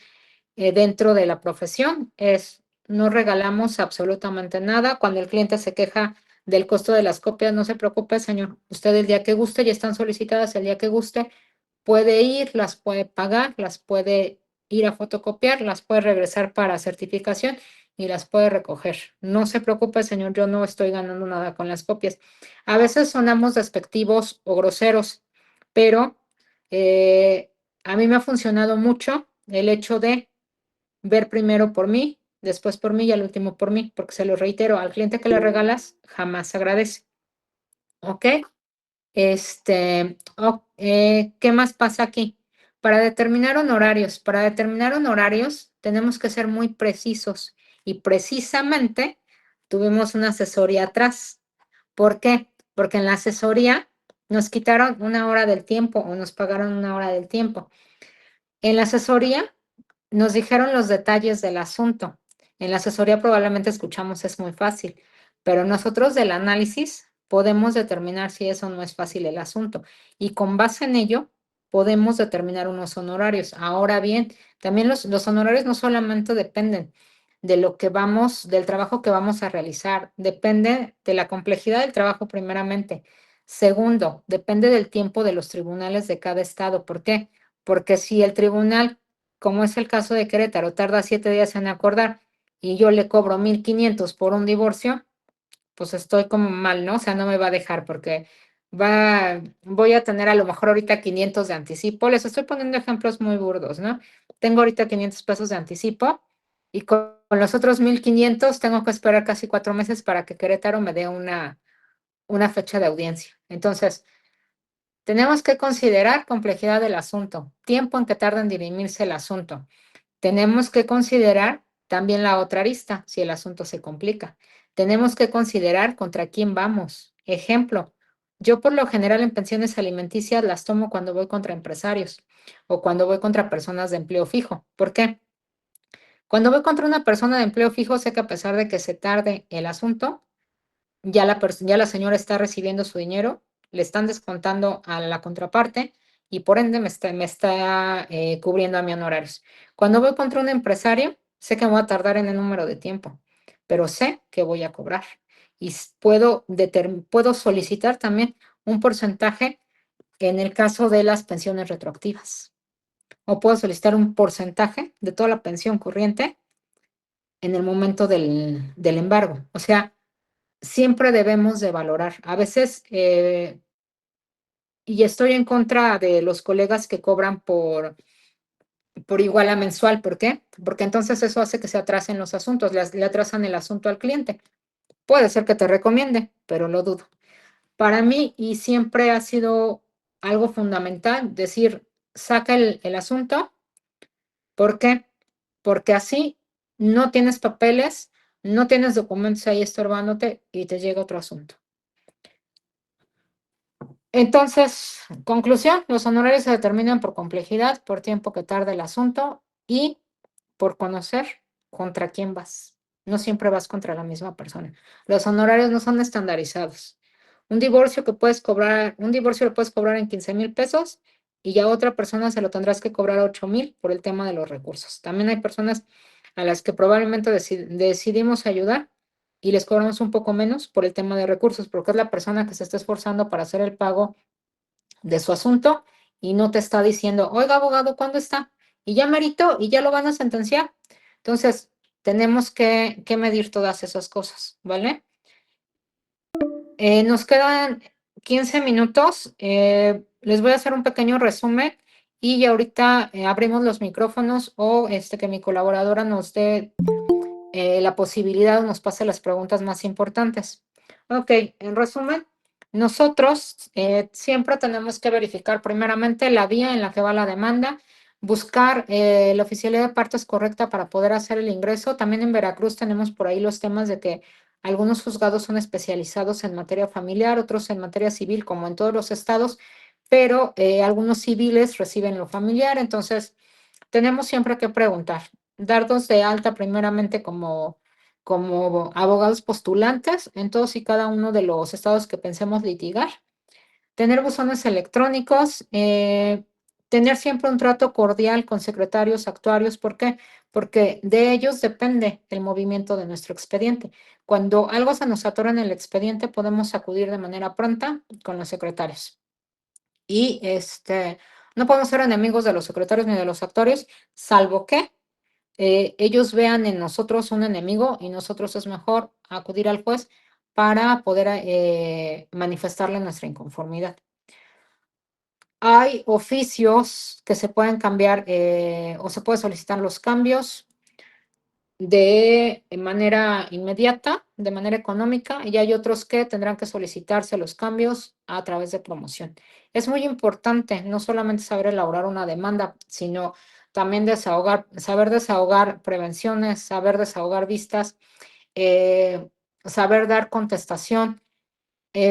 dentro de la profesión es no regalamos absolutamente nada. Cuando el cliente se queja del costo de las copias, no se preocupe, señor. Usted el día que guste, ya están solicitadas el día que guste, puede ir, las puede pagar, las puede ir a fotocopiar, las puede regresar para certificación y las puede recoger. No se preocupe, señor, yo no estoy ganando nada con las copias. A veces sonamos despectivos o groseros, pero a mí me ha funcionado mucho el hecho de ver primero por mí, después por mí y al último por mí, porque se lo reitero, al cliente que le regalas jamás agradece. ¿Ok? ¿Qué más pasa aquí? Para determinar honorarios tenemos que ser muy precisos y precisamente tuvimos una asesoría atrás. ¿Por qué? Porque en la asesoría nos quitaron una hora del tiempo o nos pagaron una hora del tiempo. En la asesoría nos dijeron los detalles del asunto. En la asesoría probablemente escuchamos es muy fácil, pero nosotros del análisis podemos determinar si eso no es fácil el asunto y con base en ello podemos determinar unos honorarios. Ahora bien, también los honorarios no solamente dependen de lo que del trabajo que vamos a realizar, depende de la complejidad del trabajo primeramente. Segundo, depende del tiempo de los tribunales de cada estado. ¿Por qué? Porque si el tribunal, como es el caso de Querétaro, tarda 7 días en acordar y yo le cobro 1,500 por un divorcio, pues estoy como mal, ¿no? O sea, no me va a dejar porque voy a tener a lo mejor ahorita 500 de anticipo. Les estoy poniendo ejemplos muy burdos, ¿no? Tengo ahorita 500 pesos de anticipo Y con los otros 1,500 tengo que esperar casi 4 meses para que Querétaro me dé una fecha de audiencia. Entonces, tenemos que considerar complejidad del asunto, tiempo en que tarda en dirimirse el asunto. Tenemos que considerar también la otra arista, si el asunto se complica. Tenemos que considerar contra quién vamos. Ejemplo, yo por lo general en pensiones alimenticias las tomo cuando voy contra empresarios o cuando voy contra personas de empleo fijo. ¿Por qué? Cuando voy contra una persona de empleo fijo, sé que a pesar de que se tarde el asunto, ya la señora está recibiendo su dinero, le están descontando a la contraparte y por ende me está cubriendo a mi honorarios. Cuando voy contra un empresario, sé que me voy a tardar en el número de tiempo, pero sé que voy a cobrar y puedo solicitar también un porcentaje en el caso de las pensiones retroactivas o puedo solicitar un porcentaje de toda la pensión corriente en el momento del embargo. O sea, siempre debemos de valorar. A veces, y estoy en contra de los colegas que cobran por igual a mensual. ¿Por qué? Porque entonces eso hace que se atrasen los asuntos, le atrasan el asunto al cliente. Puede ser que te recomiende, pero lo dudo. Para mí, y siempre ha sido algo fundamental, decir, saca el asunto. ¿Por qué? Porque así no tienes papeles, no tienes documentos ahí estorbándote y te llega otro asunto. Entonces, conclusión, los honorarios se determinan por complejidad, por tiempo que tarda el asunto y por conocer contra quién vas. No siempre vas contra la misma persona. Los honorarios no son estandarizados. Un divorcio lo puedes cobrar en 15,000 pesos y ya a otra persona se lo tendrás que cobrar a 8,000 por el tema de los recursos. También hay personas a las que probablemente decidimos ayudar y les cobramos un poco menos por el tema de recursos, porque es la persona que se está esforzando para hacer el pago de su asunto y no te está diciendo, oiga, abogado, ¿cuándo está? Y ya merito y ya lo van a sentenciar. Entonces, tenemos que medir todas esas cosas, ¿vale? Nos quedan 15 minutos. Les voy a hacer un pequeño resumen y ya ahorita abrimos los micrófonos o que mi colaboradora nos dé la posibilidad nos pase las preguntas más importantes. Ok, en resumen, nosotros siempre tenemos que verificar primeramente la vía en la que va la demanda, buscar la oficialidad de partes correcta para poder hacer el ingreso. También en Veracruz tenemos por ahí los temas de que algunos juzgados son especializados en materia familiar, otros en materia civil, como en todos los estados, pero algunos civiles reciben lo familiar, entonces tenemos siempre que preguntar, darnos de alta primeramente como abogados postulantes en todos y cada uno de los estados que pensemos litigar, tener buzones electrónicos, tener siempre un trato cordial con secretarios, actuarios. ¿Por qué? Porque de ellos depende el movimiento de nuestro expediente. Cuando algo se nos atora en el expediente, podemos acudir de manera pronta con los secretarios. Y no podemos ser enemigos de los secretarios ni de los actuarios, salvo que ellos vean en nosotros un enemigo y nosotros es mejor acudir al juez para poder manifestarle nuestra inconformidad. Hay oficios que se pueden cambiar o se puede solicitar los cambios de manera inmediata, de manera económica, y hay otros que tendrán que solicitarse los cambios a través de promoción. Es muy importante no solamente saber elaborar una demanda, sino también saber desahogar prevenciones, saber desahogar vistas, eh, saber dar contestación.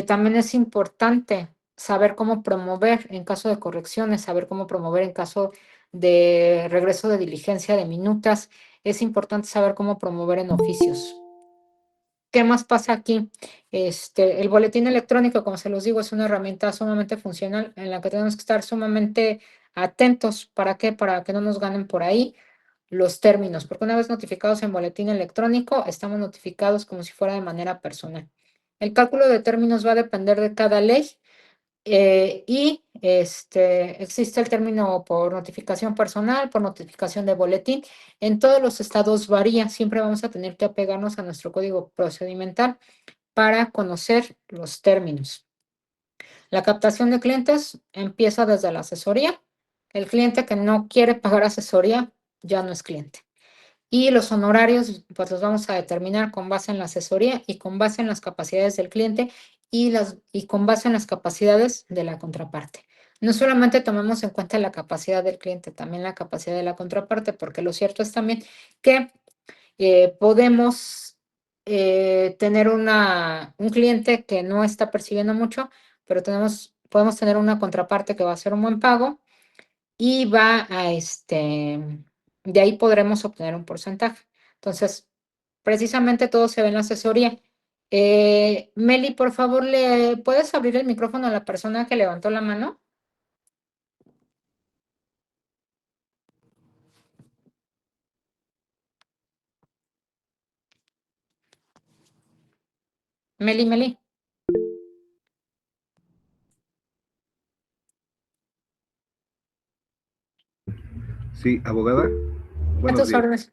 También es importante saber cómo promover en caso de correcciones, saber cómo promover en caso de regreso de diligencia de minutas. Es importante saber cómo promover en oficios. ¿Qué más pasa aquí? El boletín electrónico, como se los digo, es una herramienta sumamente funcional en la que tenemos que estar sumamente atentos. ¿Para qué? Para que no nos ganen por ahí los términos, porque una vez notificados en boletín electrónico, estamos notificados como si fuera de manera personal. El cálculo de términos va a depender de cada ley y existe el término por notificación personal, por notificación de boletín. En todos los estados varía, siempre vamos a tener que apegarnos a nuestro código procedimental para conocer los términos. La captación de clientes empieza desde la asesoría. El cliente que no quiere pagar asesoría ya no es cliente. Y los honorarios, pues los vamos a determinar con base en la asesoría y con base en las capacidades del cliente y con base en las capacidades de la contraparte. No solamente tomemos en cuenta la capacidad del cliente, también la capacidad de la contraparte, porque lo cierto es también que podemos tener un cliente que no está percibiendo mucho, pero podemos tener una contraparte que va a hacer un buen pago y de ahí podremos obtener un porcentaje. Entonces, precisamente todo se ve en la asesoría. Meli, por favor, ¿le puedes abrir el micrófono a la persona que levantó la mano? Meli, Meli. Sí, abogada. A Buenos tus días. órdenes.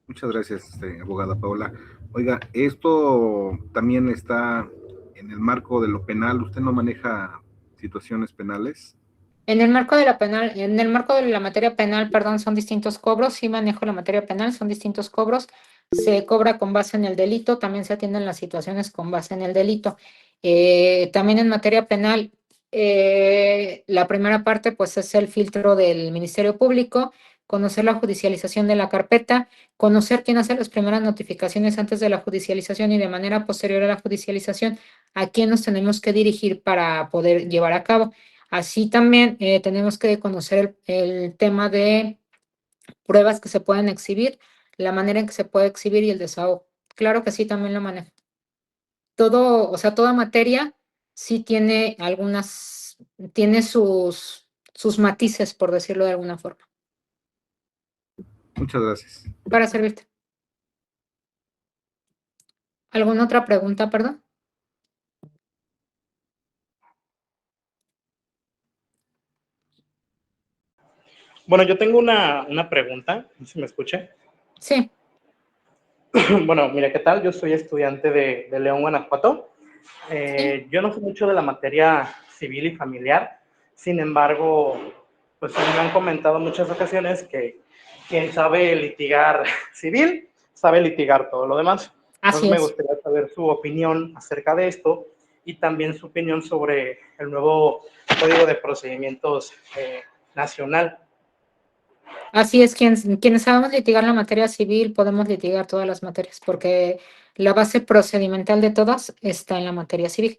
Muchas gracias, abogada Paola. Oiga, esto también está en el marco de lo penal. ¿Usted no maneja situaciones penales? En el marco de la materia penal, perdón, son distintos cobros. Sí manejo la materia penal, son distintos cobros. Se cobra con base en el delito, también se atienden las situaciones con base en el delito. También en materia penal, la primera parte, pues, es el filtro del Ministerio Público, conocer la judicialización de la carpeta, conocer quién hace las primeras notificaciones antes de la judicialización y de manera posterior a la judicialización, a quién nos tenemos que dirigir para poder llevar a cabo. Así también tenemos que conocer el tema de pruebas que se pueden exhibir, la manera en que se puede exhibir y el desahogo. Claro que sí, también lo manejo. Todo, o sea, toda materia sí tiene sus matices, por decirlo de alguna forma. Muchas gracias. Para servirte. ¿Alguna otra pregunta, perdón? Bueno, yo tengo una pregunta, no sé si me escuche. Sí, Bueno, mira, ¿qué tal? Yo soy estudiante de León, Guanajuato. sí. Yo no sé mucho de la materia civil y familiar, sin embargo, pues me han comentado muchas ocasiones que quien sabe litigar civil, sabe litigar todo lo demás. Entonces Así me es. gustaría saber su opinión acerca de esto y también su opinión sobre el nuevo Código de Procedimientos Nacional. Así es, quienes sabemos litigar la materia civil, podemos litigar todas las materias, porque la base procedimental de todas está en la materia civil.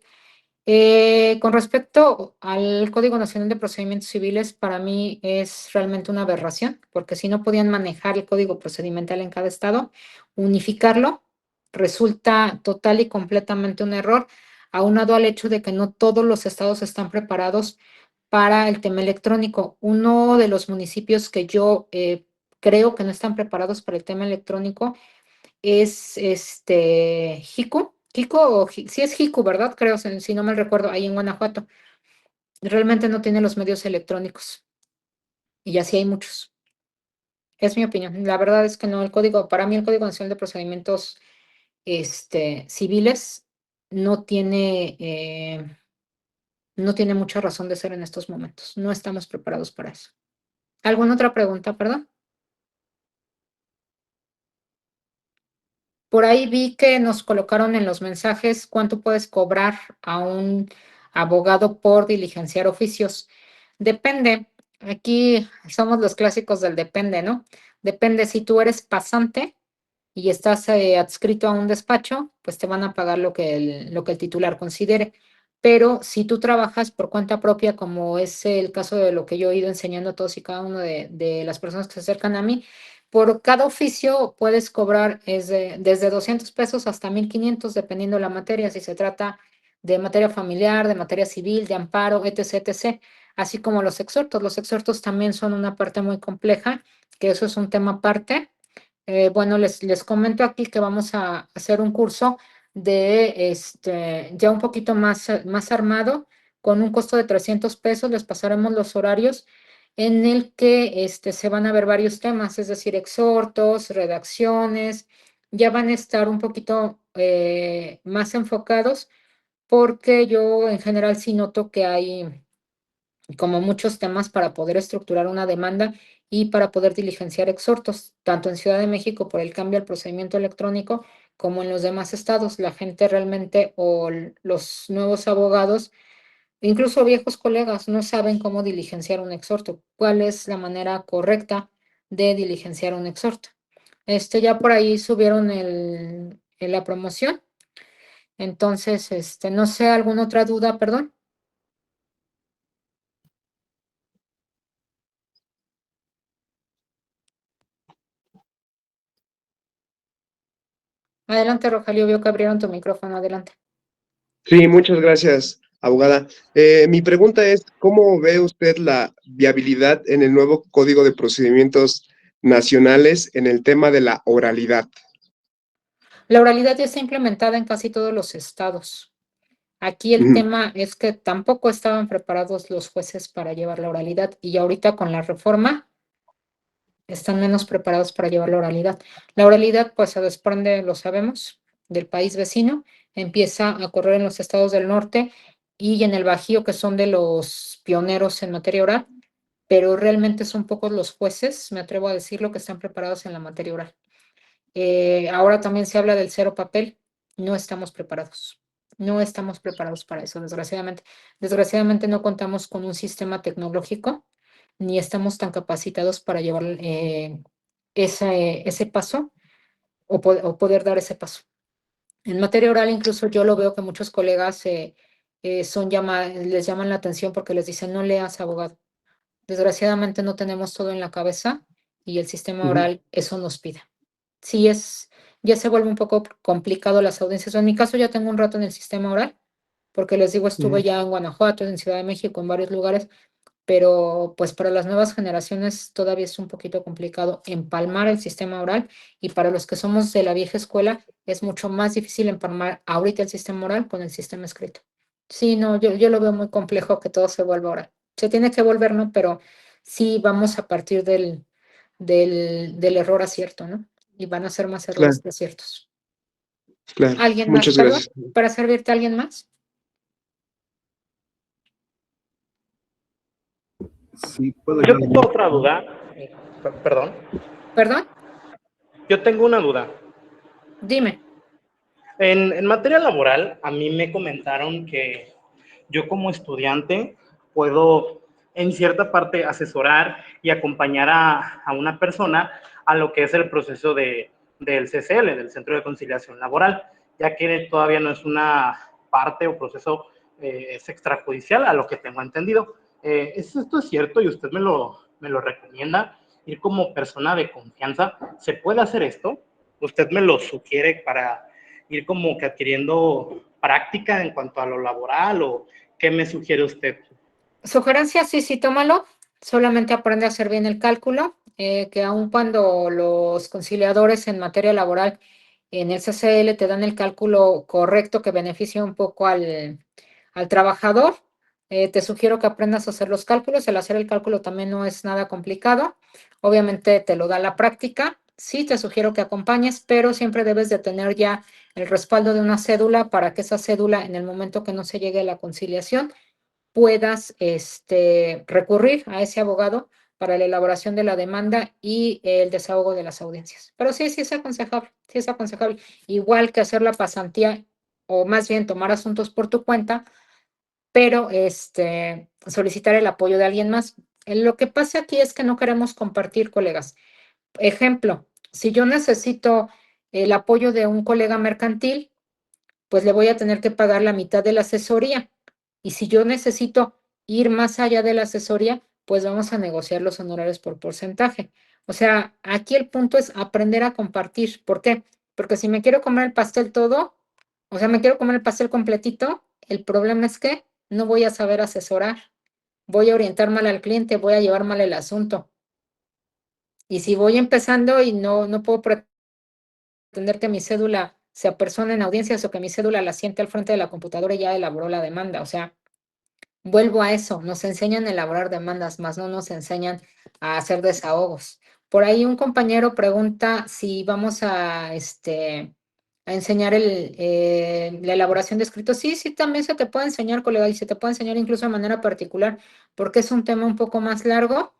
Con respecto al Código Nacional de Procedimientos Civiles, para mí es realmente una aberración, porque si no podían manejar el código procedimental en cada estado, unificarlo resulta total y completamente un error, aunado al hecho de que no todos los estados están preparados para el tema electrónico. Uno de los municipios que yo creo que no están preparados para el tema electrónico es Jico. Sí es Jico, ¿verdad? Creo, si no mal recuerdo, ahí en Guanajuato. Realmente no tiene los medios electrónicos y así hay muchos. Es mi opinión. La verdad es que no, para mí el Código Nacional de Procedimientos civiles no tiene, no tiene mucha razón de ser en estos momentos. No estamos preparados para eso. ¿Alguna otra pregunta, perdón? Por ahí vi que nos colocaron en los mensajes cuánto puedes cobrar a un abogado por diligenciar oficios. Depende. Aquí somos los clásicos del depende, ¿no? Depende si tú eres pasante y estás adscrito a un despacho, pues te van a pagar lo que el titular considere. Pero si tú trabajas por cuenta propia, como es el caso de lo que yo he ido enseñando a todos y cada uno de las personas que se acercan a mí, por cada oficio puedes cobrar desde 200 pesos hasta 1,500, dependiendo la materia, si se trata de materia familiar, de materia civil, de amparo, etc., etc., así como los exhortos. Los exhortos también son una parte muy compleja, que eso es un tema aparte. Bueno, les comento aquí que vamos a hacer un curso de ya un poquito más armado, con un costo de 300 pesos. Les pasaremos los horarios en el que se van a ver varios temas, es decir, exhortos, redacciones, ya van a estar un poquito más enfocados, porque yo en general sí noto que hay como muchos temas para poder estructurar una demanda y para poder diligenciar exhortos, tanto en Ciudad de México por el cambio al procedimiento electrónico como en los demás estados. La gente realmente o los nuevos abogados, incluso viejos colegas, no saben cómo diligenciar un exhorto, cuál es la manera correcta de diligenciar un exhorto. Ya por ahí subieron la promoción. Entonces, no sé, ¿alguna otra duda? Perdón. Adelante, Rogelio, veo que abrieron tu micrófono. Adelante. Sí, muchas gracias, abogada. Mi pregunta es, ¿cómo ve usted la viabilidad en el nuevo Código de Procedimientos Nacionales en el tema de la oralidad? La oralidad ya está implementada en casi todos los estados. Aquí el tema es que tampoco estaban preparados los jueces para llevar la oralidad y ahorita con la reforma están menos preparados para llevar la oralidad. La oralidad pues se desprende, lo sabemos, del país vecino, empieza a correr en los estados del norte y en el Bajío, que son de los pioneros en materia oral, pero realmente son pocos los jueces, me atrevo a decirlo, que están preparados en la materia oral. Ahora también se habla del cero papel. No estamos preparados. No estamos preparados para eso, desgraciadamente. Desgraciadamente no contamos con un sistema tecnológico ni estamos tan capacitados para llevar ese paso o poder dar ese paso. En materia oral, incluso yo lo veo que muchos colegas les llaman la atención porque les dicen, no leas, abogado. Desgraciadamente no tenemos todo en la cabeza y el sistema oral eso nos pide. Sí, ya se vuelve un poco complicado las audiencias. En mi caso ya tengo un rato en el sistema oral, porque les digo, estuve ya en Guanajuato, en Ciudad de México, en varios lugares, pero pues para las nuevas generaciones todavía es un poquito complicado empalmar el sistema oral y para los que somos de la vieja escuela es mucho más difícil empalmar ahorita el sistema oral con el sistema escrito. Sí, no, yo lo veo muy complejo que todo se vuelva oral. Se tiene que volver, ¿no? Pero sí vamos a partir del error acierto, ¿no? Y van a ser más errores Claro, que aciertos. claro. ¿Alguien más? Muchas Perdón, gracias. para servirte a alguien más. Sí, puedo Yo yo. tengo otra duda. Perdón. ¿Perdón? Yo tengo una duda. Dime. En materia laboral, a mí me comentaron que yo como estudiante puedo en cierta parte asesorar y acompañar a una persona a lo que es el proceso del CCL, del Centro de Conciliación Laboral, ya que todavía no es una parte o proceso es extrajudicial, a lo que tengo entendido. ¿Esto es cierto y usted me lo recomienda? Ir como persona de confianza, ¿se puede hacer esto? ¿Usted me lo sugiere para ir como que adquiriendo práctica en cuanto a lo laboral o qué me sugiere usted? Sugerencia, sí, sí, tómalo. Solamente aprende a hacer bien el cálculo, que aun cuando los conciliadores en materia laboral en el CCL te dan el cálculo correcto que beneficia un poco al trabajador, te sugiero que aprendas a hacer los cálculos. El hacer el cálculo también no es nada complicado. Obviamente te lo da la práctica. Sí, te sugiero que acompañes, pero siempre debes de tener ya el respaldo de una cédula para que esa cédula, en el momento que no se llegue a la conciliación, puedas recurrir a ese abogado para la elaboración de la demanda y el desahogo de las audiencias. Pero sí, sí es aconsejable, sí es aconsejable. Igual que hacer la pasantía o más bien tomar asuntos por tu cuenta, pero solicitar el apoyo de alguien más. Lo que pasa aquí es que no queremos compartir, colegas. Ejemplo, si yo necesito el apoyo de un colega mercantil, pues le voy a tener que pagar la mitad de la asesoría. Y si yo necesito ir más allá de la asesoría, pues vamos a negociar los honorarios por porcentaje. O sea, aquí el punto es aprender a compartir. ¿Por qué? Porque si me quiero comer el pastel todo, o sea, me quiero comer el pastel completito, el problema es que no voy a saber asesorar. Voy a orientar mal al cliente, voy a llevar mal el asunto. Y si voy empezando y no puedo pretender que mi cédula se apersone en audiencias o que mi cédula la siente al frente de la computadora y ya elaboró la demanda. O sea, vuelvo a eso, nos enseñan a elaborar demandas, más no nos enseñan a hacer desahogos. Por ahí un compañero pregunta si vamos a enseñar la elaboración de escritos. Sí, sí, también se te puede enseñar, colega, y se te puede enseñar incluso de manera particular, porque es un tema un poco más largo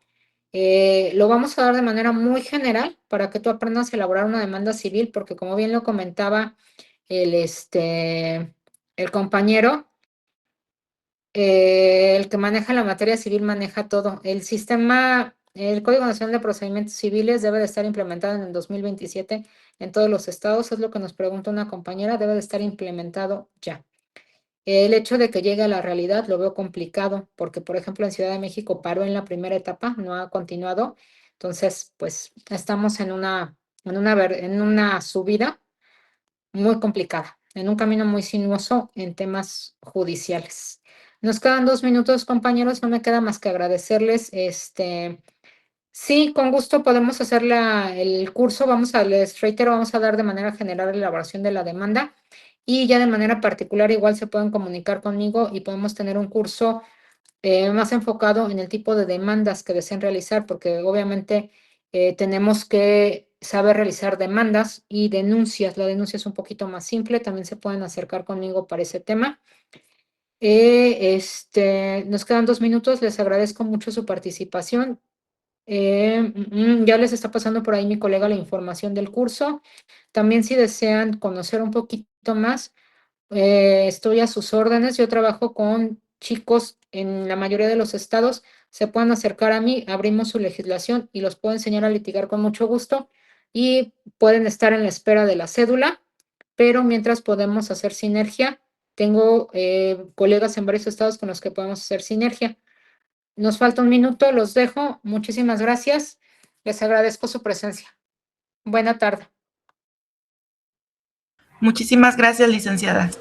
Lo vamos a dar de manera muy general para que tú aprendas a elaborar una demanda civil, porque como bien lo comentaba el compañero, el que maneja la materia civil maneja todo. El Código Nacional de Procedimientos Civiles debe de estar implementado en el 2027 en todos los estados, es lo que nos pregunta una compañera, debe de estar implementado ya. El hecho de que llegue a la realidad lo veo complicado, porque por ejemplo en Ciudad de México paró en la primera etapa, no ha continuado. Entonces, pues estamos en una subida muy complicada, en un camino muy sinuoso en temas judiciales. Nos quedan 2 minutos, compañeros, no me queda más que agradecerles. Sí, con gusto podemos hacer el curso. Les reitero, vamos a dar de manera general la elaboración de la demanda y ya de manera particular igual se pueden comunicar conmigo y podemos tener un curso más enfocado en el tipo de demandas que deseen realizar, porque obviamente tenemos que saber realizar demandas y denuncias. La denuncia es un poquito más simple, también se pueden acercar conmigo para ese tema. Nos quedan 2 minutos, les agradezco mucho su participación. Ya les está pasando por ahí mi colega la información del curso. También si desean conocer un poquito más, estoy a sus órdenes. Yo trabajo con chicos en la mayoría de los estados. Se pueden acercar a mí, abrimos su legislación y los puedo enseñar a litigar con mucho gusto y pueden estar en la espera de la cédula, pero mientras podemos hacer sinergia. Tengo colegas en varios estados con los que podemos hacer sinergia. Nos falta 1 minuto, los dejo. Muchísimas gracias. Les agradezco su presencia. Buena tarde. Muchísimas gracias, licenciada.